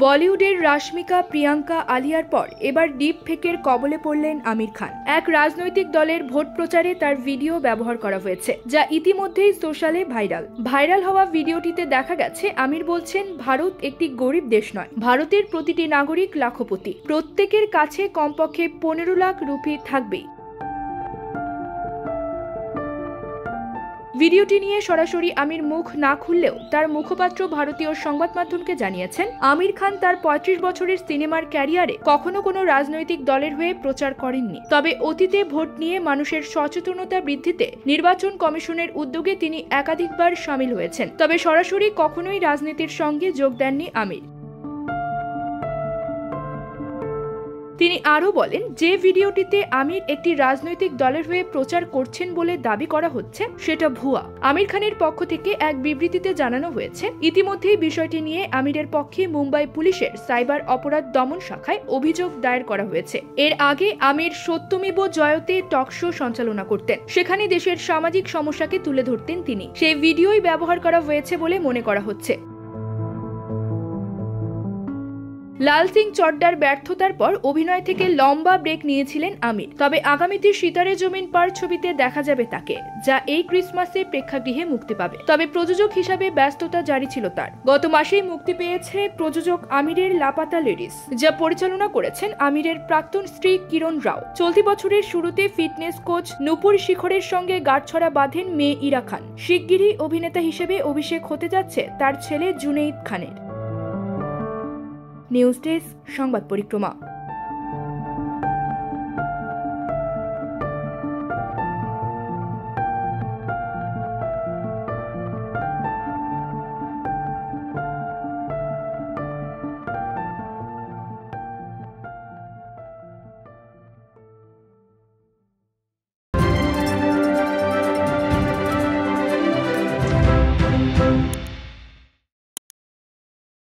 বলিউডের রাশমিকা প্রিয়াঙ্কা আলিয়ার পর এবার ডিপ ফেকের কবলে পড়লেন আমির খান। এক রাজনৈতিক দলের ভোট প্রচারে তার ভিডিও ব্যবহার করা হয়েছে, যা ইতিমধ্যেই সোশ্যালে ভাইরাল হওয়া ভিডিওটিতে দেখা গেছে আমির বলছেন, ভারত একটি গরিব দেশ নয়, ভারতের প্রতিটি নাগরিক লাখপতি, প্রত্যেকের কাছে কমপক্ষে 15 লাখ রুপি থাকবেই। ভিডিওটি নিয়ে সরাসরি আমির মুখ না খুললেও তার মুখপাত্র ভারতীয় সংবাদ মাধ্যমকে জানিয়েছেন, আমির খান তার 35 বছরের সিনেমার ক্যারিয়ারে কখনো কোনো রাজনৈতিক দলের হয়ে প্রচার করেননি। তবে অতীতে ভোট নিয়ে মানুষের সচেতনতা বৃদ্ধিতে নির্বাচন কমিশনের উদ্যোগে তিনি একাধিকবার শামিল হয়েছেন। তবে সরাসরি কখনোই রাজনীতির সঙ্গে যোগ দেননি আমির। তিনি আরও বলেন, যে ভিডিওটিতে আমির একটি রাজনৈতিক দলের হয়ে প্রচার করছেন বলে দাবি করা হচ্ছে সেটা ভুয়া। আমির খানের পক্ষ থেকে এক বিবৃতিতে জানানো হয়েছে, ইতিমধ্যেই বিষয়টি নিয়ে আমিরের পক্ষে মুম্বাই পুলিশের সাইবার অপরাধ দমন শাখায় অভিযোগ দায়ের করা হয়েছে। এর আগে আমির সত্যমেব জয়তে টক শো সঞ্চালনা করতেন, সেখানে দেশের সামাজিক সমস্যাকে তুলে ধরতেন তিনি। সেই ভিডিওই ব্যবহার করা হয়েছে বলে মনে করা হচ্ছে। লাল সিং চড্ডার ব্যর্থতার পর অভিনয় থেকে লম্বা ব্রেক নিয়েছিলেন আমির। তবে আগামীতে সিতারে জমিন পার ছবিতে দেখা যাবে তাকে, যা এই ক্রিসমাসে প্রেক্ষাগৃহে মুক্তি পাবে। তবে প্রযোজক হিসাবে ব্যস্ততা জারি ছিল তার। গত মাসেই মুক্তি পেয়েছে প্রযোজক আমিরের লাপাতা লেডিস, যা পরিচালনা করেছেন আমিরের প্রাক্তন স্ত্রী কিরণ রাও। চলতি বছরের শুরুতে ফিটনেস কোচ নূপুর শিখরের সঙ্গে গাঁটছড়া বাঁধেন মেয়ে ইরা খান। শিগগিরই অভিনেতা হিসেবে অভিষেক হতে যাচ্ছে তার ছেলে জুনেইদ খানের। নিউজ ডেস্ক, সংবাদ পরিক্রমা।